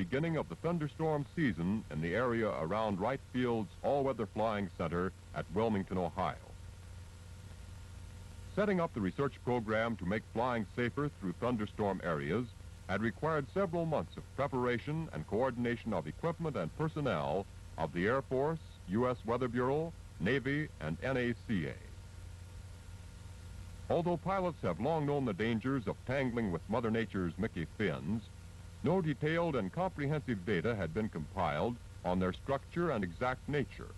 beginning of the thunderstorm season in the area around Wright Field's All-Weather Flying Center at Wilmington, Ohio. Setting up the research program to make flying safer through thunderstorm areas had required several months of preparation and coordination of equipment and personnel of the Air Force, U.S. Weather Bureau, Navy, and NACA. Although pilots have long known the dangers of tangling with Mother Nature's Mickey fins, no detailed and comprehensive data had been compiled on their structure and exact nature.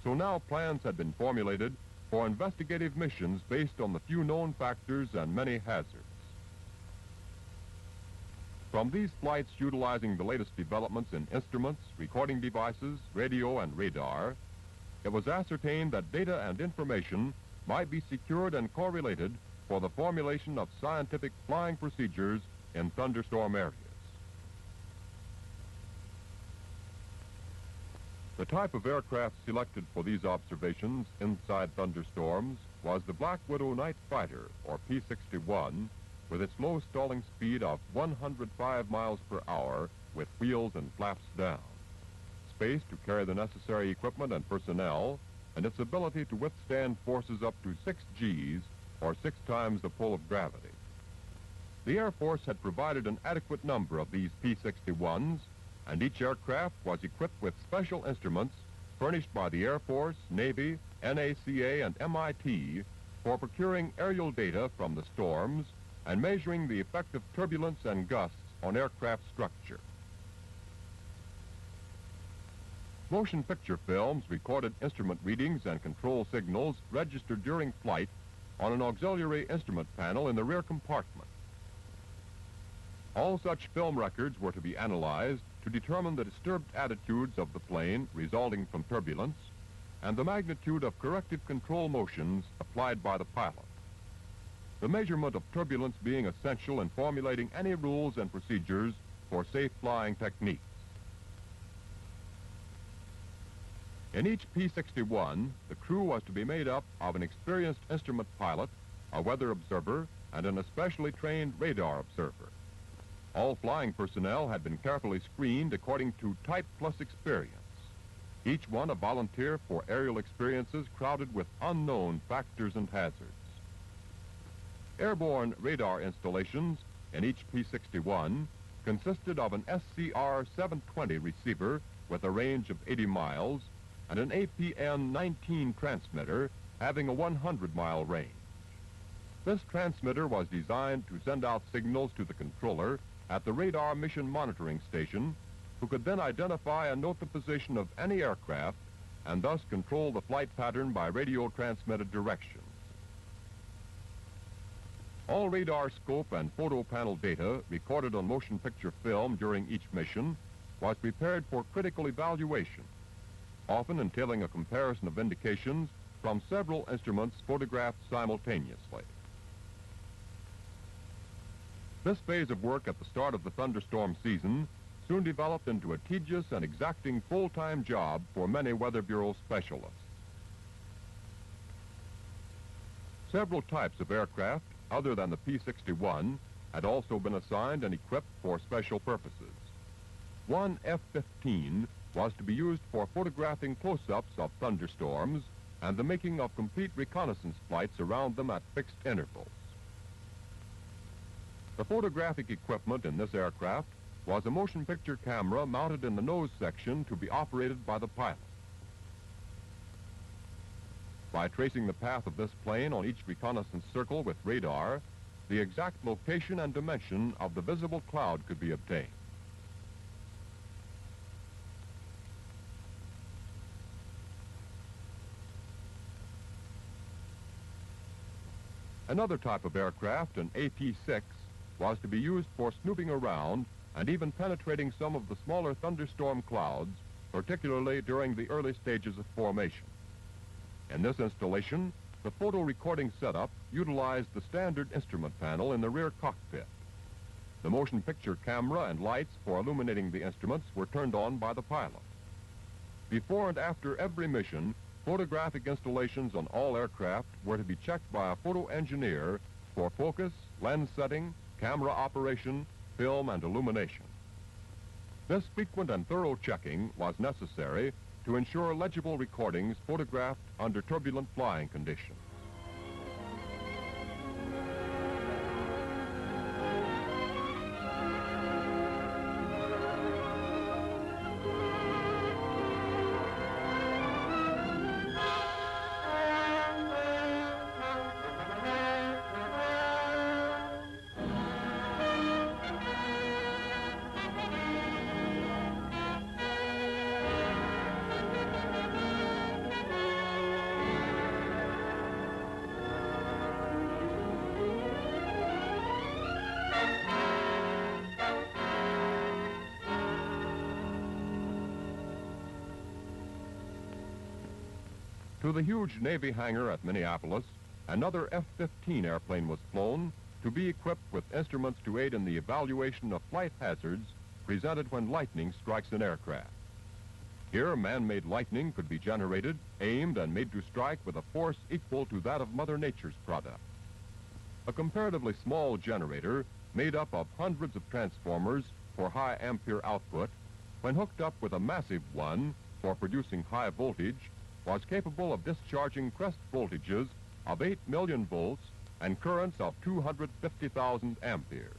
So now plans had been formulated for investigative missions based on the few known factors and many hazards. From these flights utilizing the latest developments in instruments, recording devices, radio, and radar, it was ascertained that data and information might be secured and correlated for the formulation of scientific flying procedures in thunderstorm areas. The type of aircraft selected for these observations inside thunderstorms was the Black Widow Night Fighter, or P-61, with its low stalling speed of 105 miles per hour with wheels and flaps down, space to carry the necessary equipment and personnel, and its ability to withstand forces up to 6 Gs, or 6 times the pull of gravity. The Air Force had provided an adequate number of these P-61s, and each aircraft was equipped with special instruments furnished by the Air Force, Navy, NACA, and MIT for procuring aerial data from the storms and measuring the effect of turbulence and gusts on aircraft structure. Motion picture films recorded instrument readings and control signals registered during flight on an auxiliary instrument panel in the rear compartment. All such film records were to be analyzed to determine the disturbed attitudes of the plane resulting from turbulence and the magnitude of corrective control motions applied by the pilot. The measurement of turbulence being essential in formulating any rules and procedures for safe flying techniques. In each P-61, the crew was to be made up of an experienced instrument pilot, a weather observer, and an especially trained radar observer. All flying personnel had been carefully screened according to type plus experience, each one a volunteer for aerial experiences crowded with unknown factors and hazards. Airborne radar installations in each P-61 consisted of an SCR-720 receiver with a range of 80 miles and an APN-19 transmitter having a 100-mile range. This transmitter was designed to send out signals to the controller at the radar mission monitoring station, who could then identify and note the position of any aircraft and thus control the flight pattern by radio transmitted directions. All radar scope and photo panel data recorded on motion picture film during each mission was prepared for critical evaluation, often entailing a comparison of indications from several instruments photographed simultaneously. This phase of work at the start of the thunderstorm season soon developed into a tedious and exacting full-time job for many Weather Bureau specialists. Several types of aircraft, other than the P-61, had also been assigned and equipped for special purposes. One F-15 was to be used for photographing close-ups of thunderstorms and the making of complete reconnaissance flights around them at fixed intervals. The photographic equipment in this aircraft was a motion picture camera mounted in the nose section to be operated by the pilot. By tracing the path of this plane on each reconnaissance circle with radar, the exact location and dimension of the visible cloud could be obtained. Another type of aircraft, an AP-6, was to be used for snooping around and even penetrating some of the smaller thunderstorm clouds, particularly during the early stages of formation. In this installation, the photo recording setup utilized the standard instrument panel in the rear cockpit. The motion picture camera and lights for illuminating the instruments were turned on by the pilot. Before and after every mission, photographic installations on all aircraft were to be checked by a photo engineer for focus, lens setting, camera operation, film, and illumination. This frequent and thorough checking was necessary to ensure legible recordings photographed under turbulent flying conditions. To the huge Navy hangar at Minneapolis, another F-15 airplane was flown to be equipped with instruments to aid in the evaluation of flight hazards presented when lightning strikes an aircraft. Here, man-made lightning could be generated, aimed, and made to strike with a force equal to that of Mother Nature's product. A comparatively small generator made up of hundreds of transformers for high ampere output, when hooked up with a massive one for producing high voltage, was capable of discharging crest voltages of 8 million volts and currents of 250,000 amperes.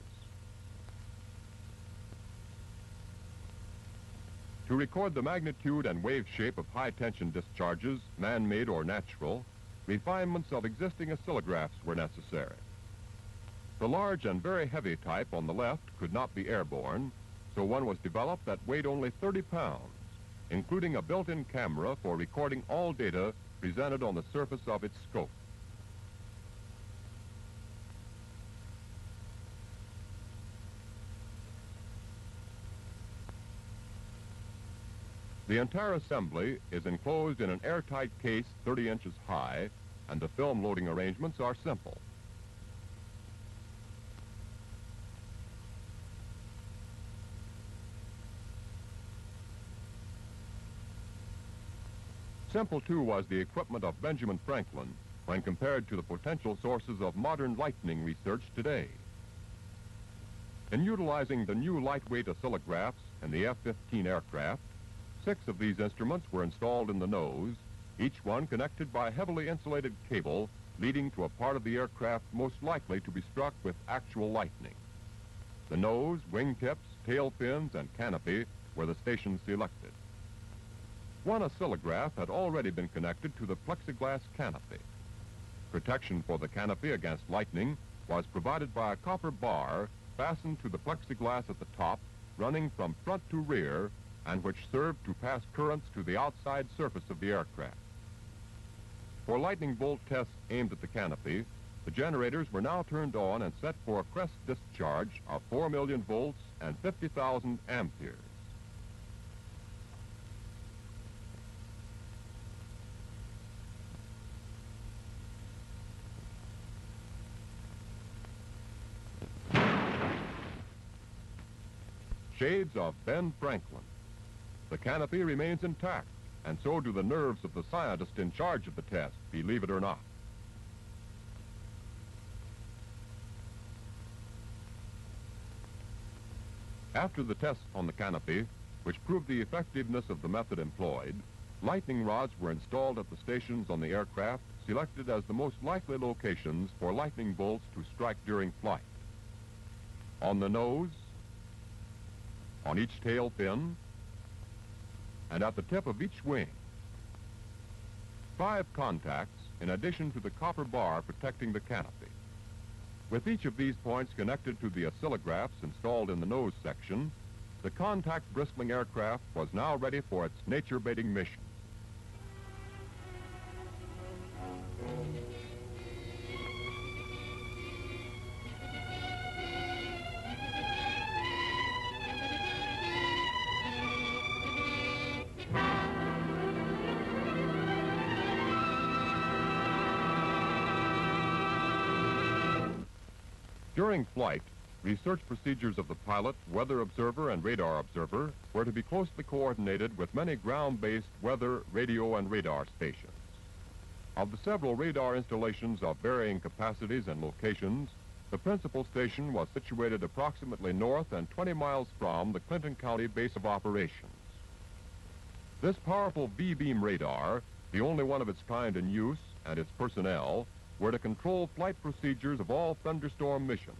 To record the magnitude and wave shape of high-tension discharges, man-made or natural, refinements of existing oscillographs were necessary. The large and very heavy type on the left could not be airborne, so one was developed that weighed only 30 pounds, including a built-in camera for recording all data presented on the surface of its scope. The entire assembly is enclosed in an airtight case 30 inches high, and the film loading arrangements are simple. Simple, too, was the equipment of Benjamin Franklin when compared to the potential sources of modern lightning research today. In utilizing the new lightweight oscillographs in the F-15 aircraft, 6 of these instruments were installed in the nose, each one connected by a heavily insulated cable leading to a part of the aircraft most likely to be struck with actual lightning. The nose, wingtips, tail fins, and canopy were the stations selected. One oscillograph had already been connected to the plexiglass canopy. Protection for the canopy against lightning was provided by a copper bar fastened to the plexiglass at the top, running from front to rear, and which served to pass currents to the outside surface of the aircraft. For lightning bolt tests aimed at the canopy, the generators were now turned on and set for a crest discharge of 4 million volts and 50,000 amperes. Shades of Ben Franklin. The canopy remains intact, and so do the nerves of the scientist in charge of the test, believe it or not. After the tests on the canopy, which proved the effectiveness of the method employed, lightning rods were installed at the stations on the aircraft selected as the most likely locations for lightning bolts to strike during flight. On the nose, on each tail fin, and at the tip of each wing. 5 contacts in addition to the copper bar protecting the canopy. With each of these points connected to the oscillographs installed in the nose section, the contact bristling aircraft was now ready for its nature-baiting mission. During flight, research procedures of the pilot, weather observer, and radar observer were to be closely coordinated with many ground-based weather, radio, and radar stations. Of the several radar installations of varying capacities and locations, The principal station was situated approximately north and 20 miles from the Clinton County base of operations. This powerful V-beam radar, the only one of its kind in use, and its personnel, were to control flight procedures of all Thunderstorm missions,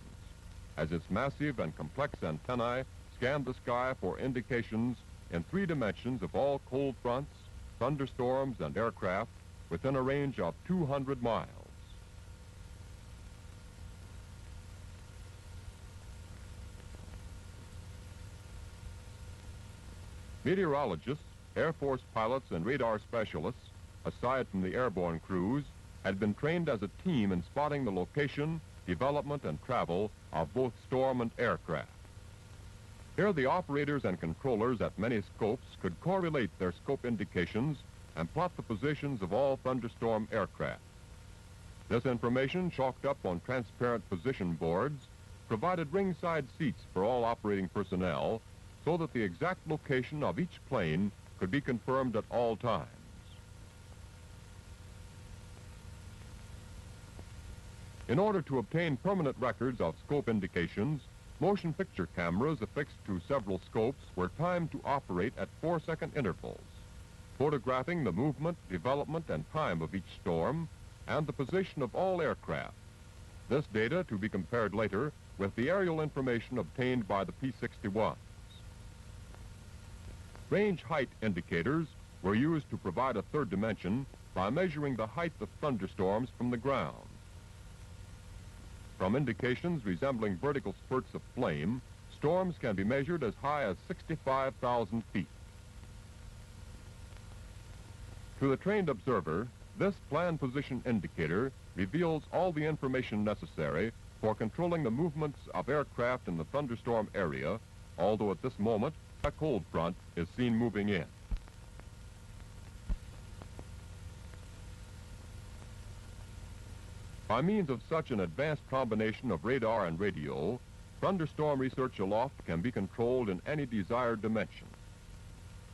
as its massive and complex antennae scanned the sky for indications in 3 dimensions of all cold fronts, thunderstorms, and aircraft within a range of 200 miles. Meteorologists, Air Force pilots, and radar specialists, aside from the airborne crews, had been trained as a team in spotting the location, development, and travel of both storm and aircraft. Here the operators and controllers at many scopes could correlate their scope indications and plot the positions of all thunderstorm aircraft. This information, chalked up on transparent position boards, provided ringside seats for all operating personnel so that the exact location of each plane could be confirmed at all times. In order to obtain permanent records of scope indications, motion picture cameras affixed to several scopes were timed to operate at 4-second intervals, photographing the movement, development, and time of each storm and the position of all aircraft. This data to be compared later with the aerial information obtained by the P-61s. Range height indicators were used to provide a third dimension by measuring the height of thunderstorms from the ground. From indications resembling vertical spurts of flame, storms can be measured as high as 65,000 feet. To the trained observer, this plan position indicator reveals all the information necessary for controlling the movements of aircraft in the thunderstorm area, although at this moment, a cold front is seen moving in. By means of such an advanced combination of radar and radio, thunderstorm research aloft can be controlled in any desired dimension.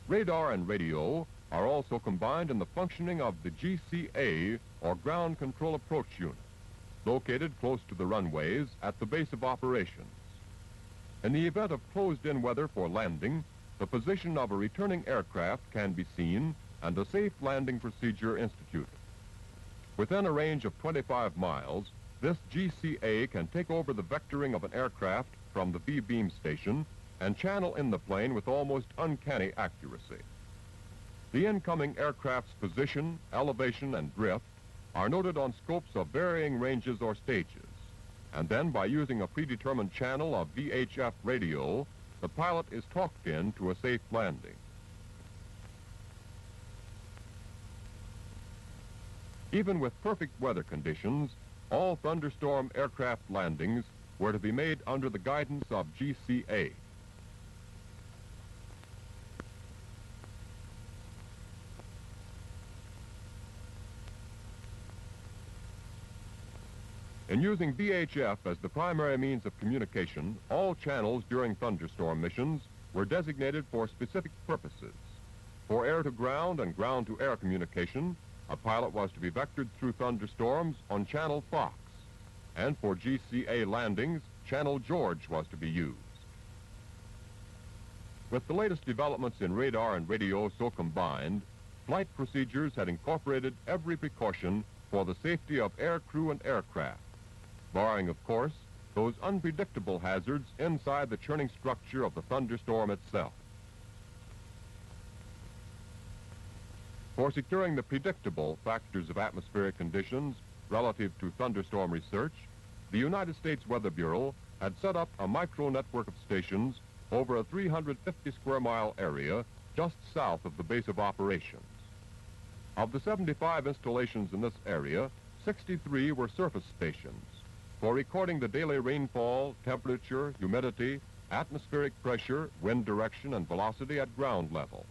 Radar and radio are also combined in the functioning of the GCA, or Ground Control Approach Unit, located close to the runways at the base of operations. In the event of closed-in weather for landing, the position of a returning aircraft can be seen and a safe landing procedure instituted. Within a range of 25 miles, this GCA can take over the vectoring of an aircraft from the V-beam station and channel in the plane with almost uncanny accuracy. The incoming aircraft's position, elevation, and drift are noted on scopes of varying ranges or stages, and then by using a predetermined channel of VHF radio, the pilot is talked in to a safe landing. Even with perfect weather conditions, all thunderstorm aircraft landings were to be made under the guidance of GCA. In using VHF as the primary means of communication, all channels during thunderstorm missions were designated for specific purposes. For air-to-ground and ground-to-air communication, a pilot was to be vectored through thunderstorms on Channel Fox, and for GCA landings, Channel George was to be used. With the latest developments in radar and radio so combined, flight procedures had incorporated every precaution for the safety of air crew and aircraft, barring, of course, those unpredictable hazards inside the churning structure of the thunderstorm itself. For securing the predictable factors of atmospheric conditions relative to thunderstorm research, the United States Weather Bureau had set up a micro-network of stations over a 350-square-mile area just south of the base of operations. Of the 75 installations in this area, 63 were surface stations for recording the daily rainfall, temperature, humidity, atmospheric pressure, wind direction, and velocity at ground level.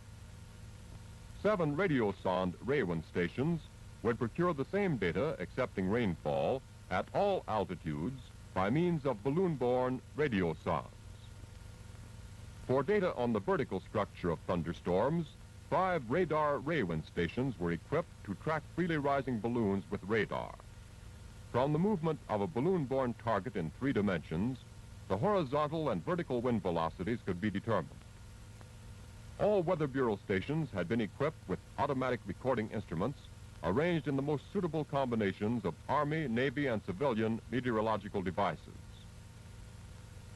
7 radiosonde Raywin stations would procure the same data, accepting rainfall, at all altitudes by means of balloon-borne radiosondes. For data on the vertical structure of thunderstorms, 5 radar Raywin stations were equipped to track freely rising balloons with radar. From the movement of a balloon-borne target in 3 dimensions, the horizontal and vertical wind velocities could be determined. All Weather Bureau stations had been equipped with automatic recording instruments arranged in the most suitable combinations of Army, Navy, and civilian meteorological devices.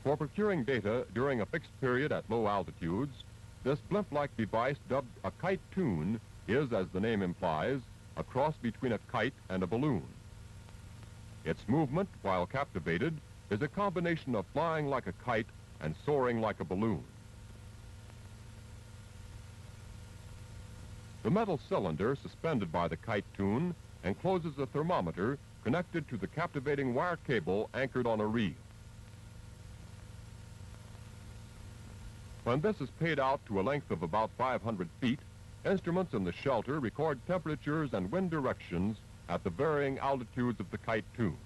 For procuring data during a fixed period at low altitudes, this blimp-like device dubbed a kite tune is, as the name implies, a cross between a kite and a balloon. Its movement, while captivated, is a combination of flying like a kite and soaring like a balloon. The metal cylinder suspended by the kite tune encloses a thermometer connected to the captivating wire cable anchored on a reel. When this is paid out to a length of about 500 feet, instruments in the shelter record temperatures and wind directions at the varying altitudes of the kite tune.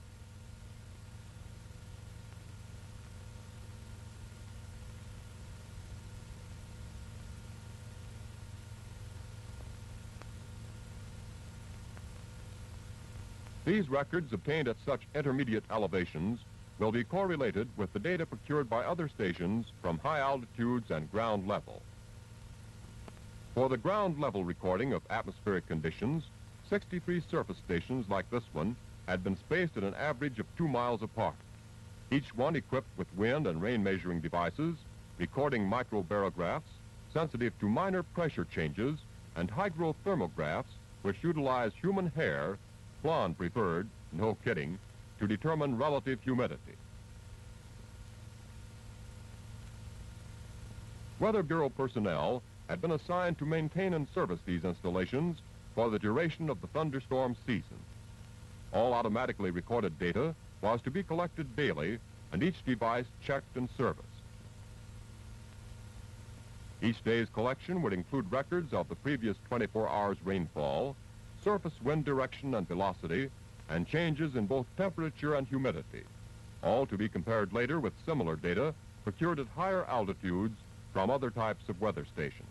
These records obtained at such intermediate elevations will be correlated with the data procured by other stations from high altitudes and ground level. For the ground level recording of atmospheric conditions, 63 surface stations like this one had been spaced at an average of 2 miles apart, each one equipped with wind and rain measuring devices, recording microbarographs, sensitive to minor pressure changes, and hygrothermographs, which utilize human hair, blonde preferred, no kidding, to determine relative humidity. Weather Bureau personnel had been assigned to maintain and service these installations for the duration of the thunderstorm season. All automatically recorded data was to be collected daily and each device checked and serviced. Each day's collection would include records of the previous 24 hours rainfall, surface wind direction and velocity, and changes in both temperature and humidity, all to be compared later with similar data procured at higher altitudes from other types of weather stations.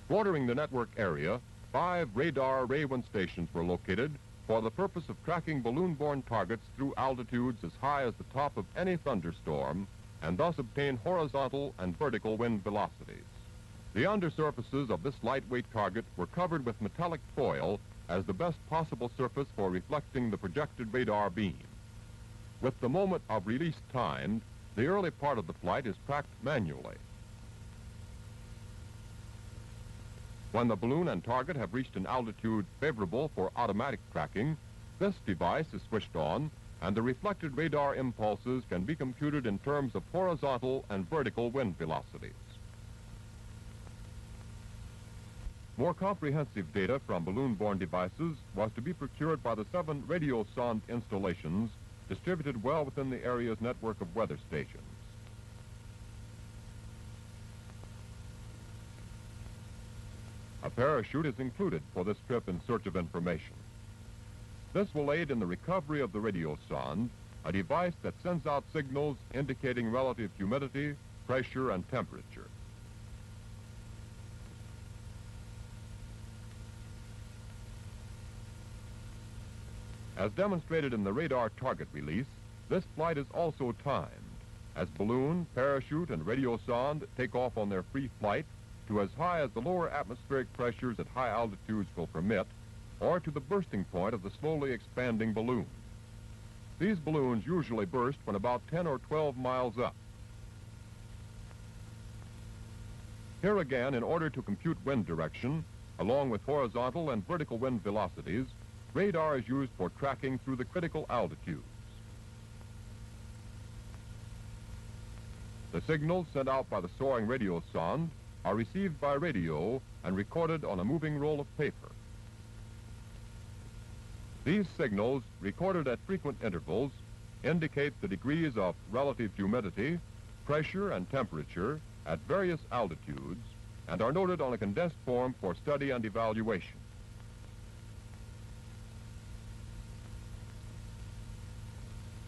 Bordering the network area, 5 radar Ray-1 stations were located for the purpose of tracking balloon-borne targets through altitudes as high as the top of any thunderstorm and thus obtain horizontal and vertical wind velocities. The undersurfaces of this lightweight target were covered with metallic foil as the best possible surface for reflecting the projected radar beam. With the moment of release timed, the early part of the flight is tracked manually. When the balloon and target have reached an altitude favorable for automatic tracking, this device is switched on and the reflected radar impulses can be computed in terms of horizontal and vertical wind velocities. More comprehensive data from balloon-borne devices was to be procured by the 7 radio sonde installations distributed well within the area's network of weather stations. A parachute is included for this trip in search of information. This will aid in the recovery of the radio sonde, a device that sends out signals indicating relative humidity, pressure, and temperature. As demonstrated in the radar target release, this flight is also timed, as balloon, parachute, and radio sonde take off on their free flight to as high as the lower atmospheric pressures at high altitudes will permit, or to the bursting point of the slowly expanding balloon. These balloons usually burst when about 10 or 12 miles up. Here again, in order to compute wind direction, along with horizontal and vertical wind velocities, radar is used for tracking through the critical altitudes. The signals sent out by the soaring radio sonde are received by radio and recorded on a moving roll of paper. These signals, recorded at frequent intervals, indicate the degrees of relative humidity, pressure, and temperature at various altitudes and are noted on a condensed form for study and evaluation.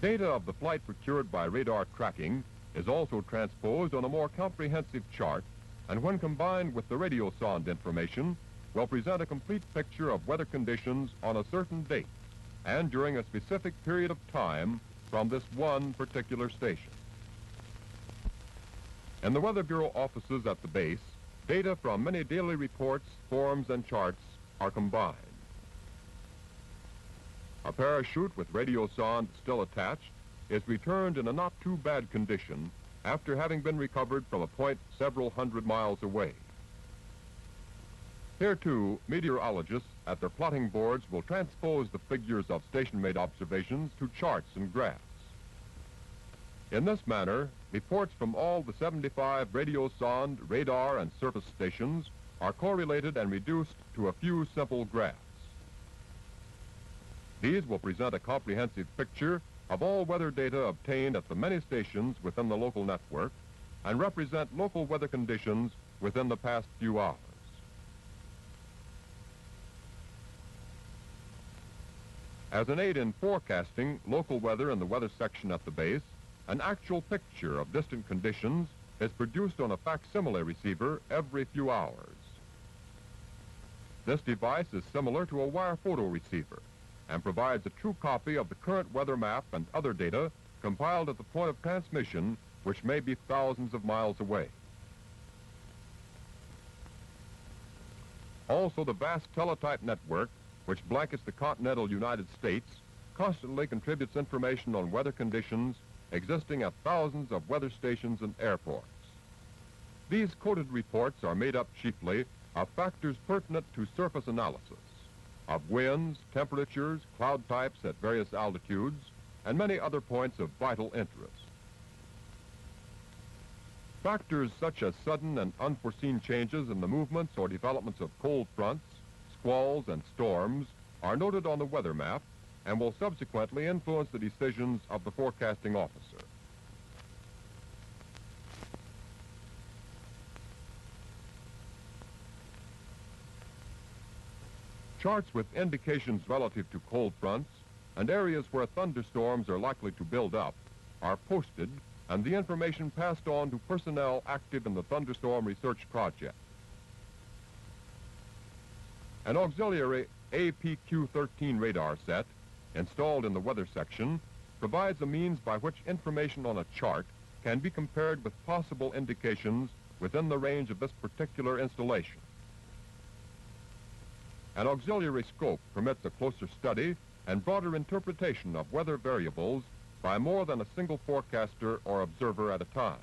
Data of the flight procured by radar tracking is also transposed on a more comprehensive chart, and when combined with the radio sonde information, will present a complete picture of weather conditions on a certain date and during a specific period of time from this one particular station. In the Weather Bureau offices at the base, data from many daily reports, forms, and charts are combined. A parachute with radio sonde still attached is returned in a not too bad condition after having been recovered from a point several hundred miles away. Here, too, meteorologists at their plotting boards will transpose the figures of station-made observations to charts and graphs. In this manner, reports from all the 75 radio sonde, radar, and surface stations are correlated and reduced to a few simple graphs. These will present a comprehensive picture of all weather data obtained at the many stations within the local network and represent local weather conditions within the past few hours. As an aid in forecasting local weather in the weather section at the base, an actual picture of distant conditions is produced on a facsimile receiver every few hours. This device is similar to a wire photo receiver and provides a true copy of the current weather map and other data compiled at the point of transmission, which may be thousands of miles away. Also, the vast teletype network, which blankets the continental United States, constantly contributes information on weather conditions existing at thousands of weather stations and airports. These coded reports are made up chiefly of factors pertinent to surface analysis, of winds, temperatures, cloud types at various altitudes, and many other points of vital interest. Factors such as sudden and unforeseen changes in the movements or developments of cold fronts, squalls, and storms are noted on the weather map and will subsequently influence the decisions of the forecasting officer. Charts with indications relative to cold fronts and areas where thunderstorms are likely to build up are posted, and the information passed on to personnel active in the Thunderstorm Research Project. An auxiliary APQ-13 radar set installed in the weather section provides a means by which information on a chart can be compared with possible indications within the range of this particular installation. An auxiliary scope permits a closer study and broader interpretation of weather variables by more than a single forecaster or observer at a time.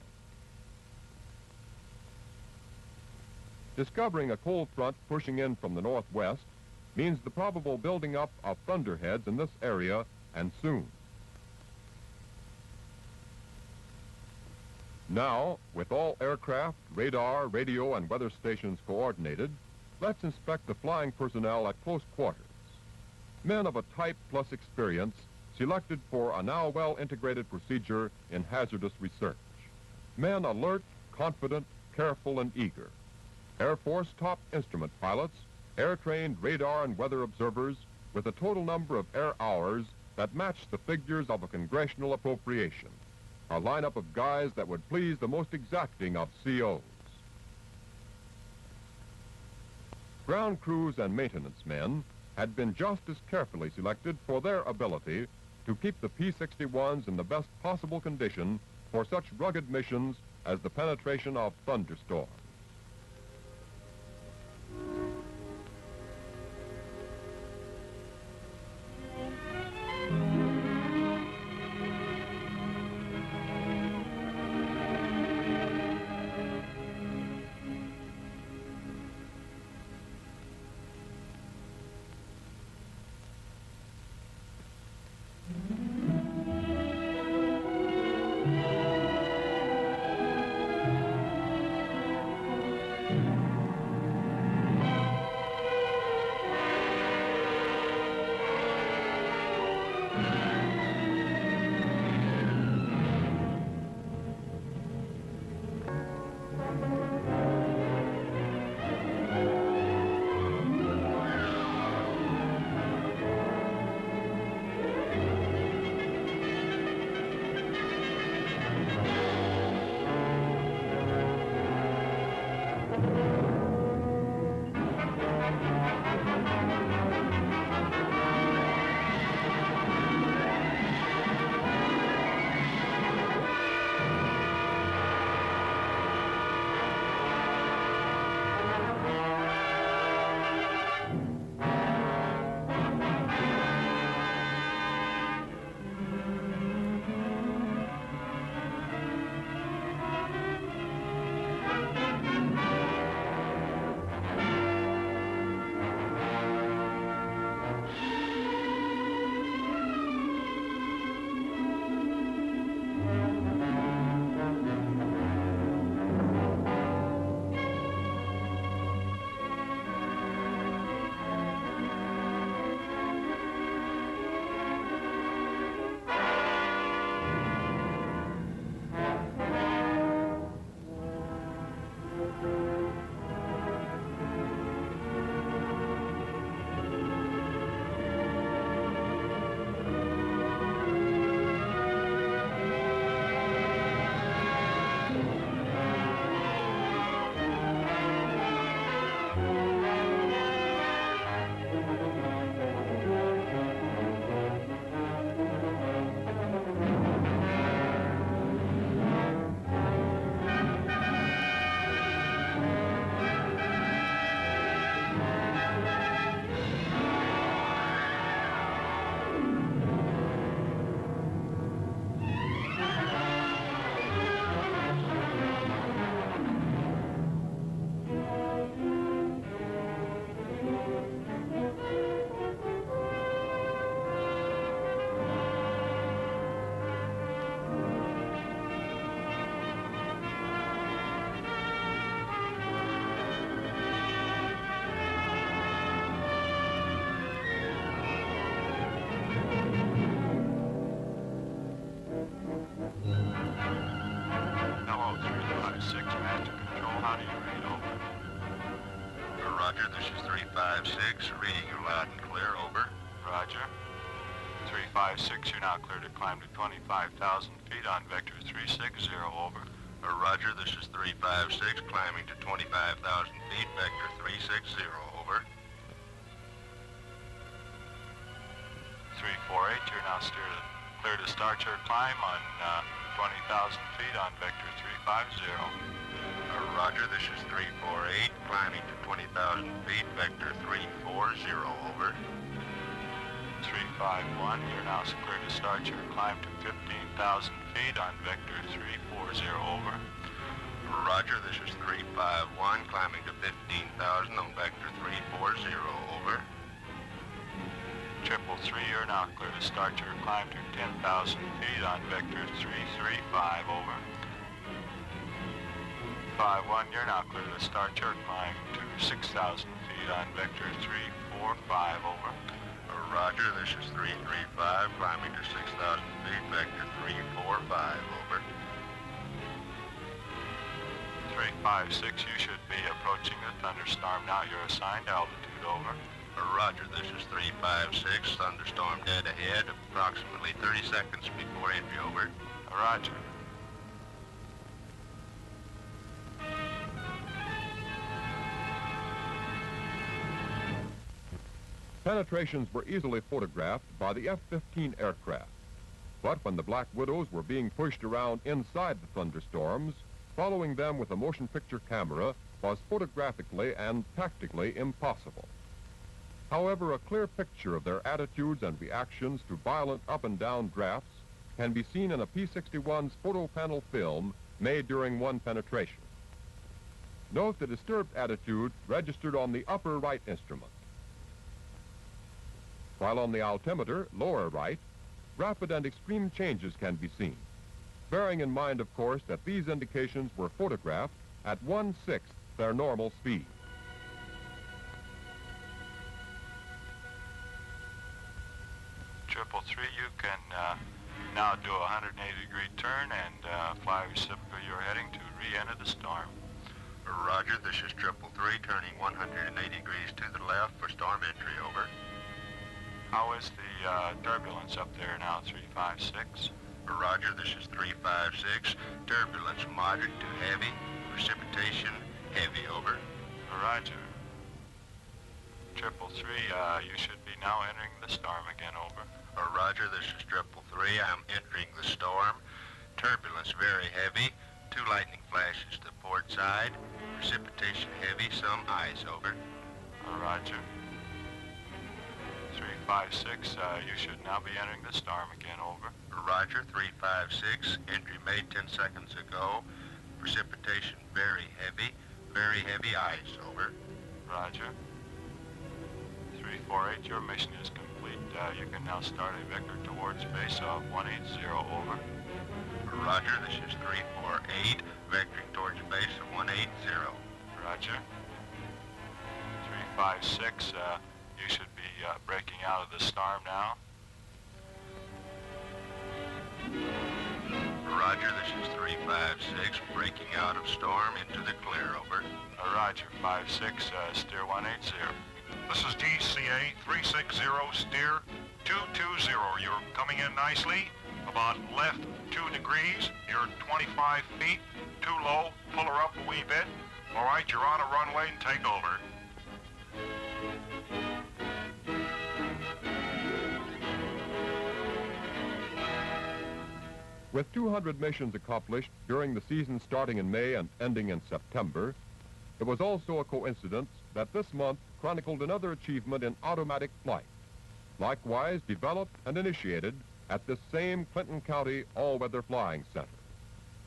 Discovering a cold front pushing in from the northwest means the probable building up of thunderheads in this area, and soon. Now, with all aircraft, radar, radio, and weather stations coordinated, let's inspect the flying personnel at close quarters. Men of a type plus experience selected for a now well-integrated procedure in hazardous research. Men alert, confident, careful, and eager. Air Force top instrument pilots, air-trained radar and weather observers with a total number of air hours that match the figures of a congressional appropriation. A lineup of guys that would please the most exacting of COs. Ground crews and maintenance men had been just as carefully selected for their ability to keep the P-61s in the best possible condition for such rugged missions as the penetration of thunderstorms. 356, reading you loud and clear, over. Roger. 356, you're now clear to climb to 25,000 feet on vector 360, over. Roger, this is 356, climbing to 25,000 feet, vector 360, over. 348, you're now clear to start your climb on 20,000 feet on vector 350. Roger, this is 348, climbing to 20,000 feet, vector 340, over. 351, you're now clear to start your climb to 15,000 feet on vector 340, over. Roger, this is 351, climbing to 15,000 on vector 340, over. 333, you're now clear to start your climb to 10,000 feet on vector 335, over. 51, you're now clear to start your climb to 6,000 feet on vector 345, over. Roger, this is 335, climbing to 6,000 feet, vector 345, over. 356, you should be approaching the thunderstorm now. Your assigned altitude, over. Roger, this is 356, thunderstorm dead ahead, approximately 30 seconds before entry, over. Roger. Penetrations were easily photographed by the F-15 aircraft. But when the Black Widows were being pushed around inside the thunderstorms, following them with a motion picture camera was photographically and tactically impossible. However, a clear picture of their attitudes and reactions to violent up and down drafts can be seen in a P-61's photo panel film made during one penetration. Note the disturbed attitude registered on the upper right instrument. While on the altimeter, lower right, rapid and extreme changes can be seen, bearing in mind, of course, that these indications were photographed at 1/6 their normal speed. Triple three, you can now do a 180-degree turn and fly reciprocally your heading to re-enter the storm. Roger, this is 333, turning 180 degrees to the left for storm entry, over. How is the turbulence up there now, 356? Roger, this is 356, turbulence moderate to heavy, precipitation heavy, over. Roger. 333, you should be now entering the storm again, over. Roger, this is 333, I'm entering the storm, turbulence very heavy, 2 lightning flashes to port side, precipitation heavy, some ice, over. Roger. 356, you should now be entering the storm again, over. Roger, 356, entry made 10 seconds ago, precipitation very heavy ice, over. Roger. 348, your mission is complete. You can now start a vector towards base of 180, over. Roger, this is 348, vectoring towards base of 180. Roger. 356, you should be breaking out of the storm now. Roger, this is 356, breaking out of storm into the clear, over. Roger, 56, steer 180. This is DCA 360, steer 220. You're coming in nicely, about left 2 degrees. You're 25 feet, too low, pull her up a wee bit. All right, you're on a runway and take over. With 200 missions accomplished during the season starting in May and ending in September, it was also a coincidence that this month chronicled another achievement in automatic flight, likewise developed and initiated at this same Clinton County All-Weather Flying Center.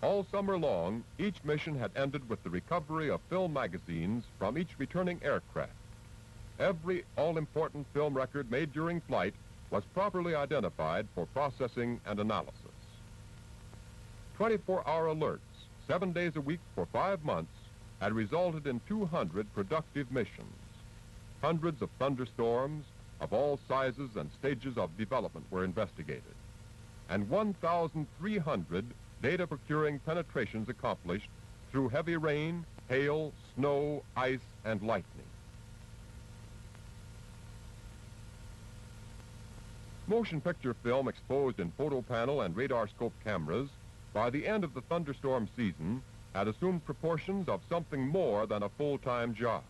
All summer long, each mission had ended with the recovery of film magazines from each returning aircraft. Every all-important film record made during flight was properly identified for processing and analysis. 24-hour alerts, 7 days a week for 5 months, had resulted in 200 productive missions. Hundreds of thunderstorms of all sizes and stages of development were investigated, and 1,300 data-procuring penetrations accomplished through heavy rain, hail, snow, ice, and lightning. motion picture film exposed in photo panel and radar scope cameras, by the end of the Thunderstorm season, had assumed proportions of something more than a full-time job.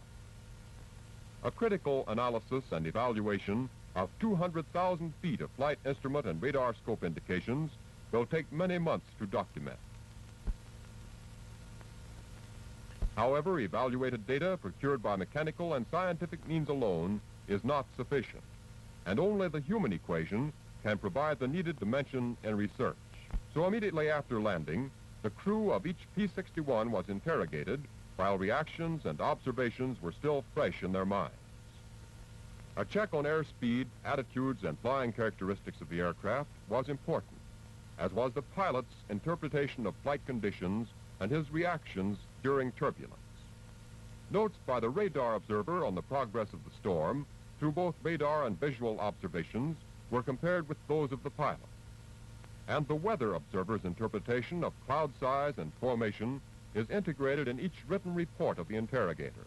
A critical analysis and evaluation of 200,000 feet of flight instrument and radar scope indications will take many months to document. However, evaluated data procured by mechanical and scientific means alone is not sufficient, and only the human equation can provide the needed dimension in research. So immediately after landing, the crew of each P-61 was interrogated while reactions and observations were still fresh in their minds. A check on airspeed, attitudes, and flying characteristics of the aircraft was important, as was the pilot's interpretation of flight conditions and his reactions during turbulence. Notes by the radar observer on the progress of the storm through both radar and visual observations were compared with those of the pilot. And the weather observer's interpretation of cloud size and formation is integrated in each written report of the interrogator.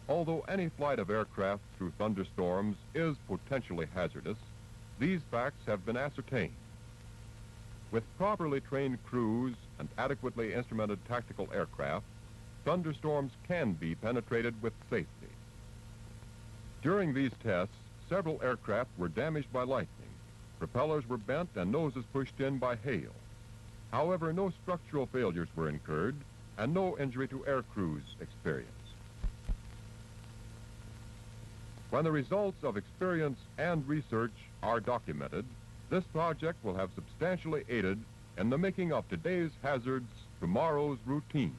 Although any flight of aircraft through thunderstorms is potentially hazardous, these facts have been ascertained. With properly trained crews and adequately instrumented tactical aircraft, thunderstorms can be penetrated with safety. During these tests, several aircraft were damaged by lightning. Propellers were bent and noses pushed in by hail. However, no structural failures were incurred and no injury to air crews experienced. When the results of experience and research are documented, this project will have substantially aided in the making of today's hazards tomorrow's routine.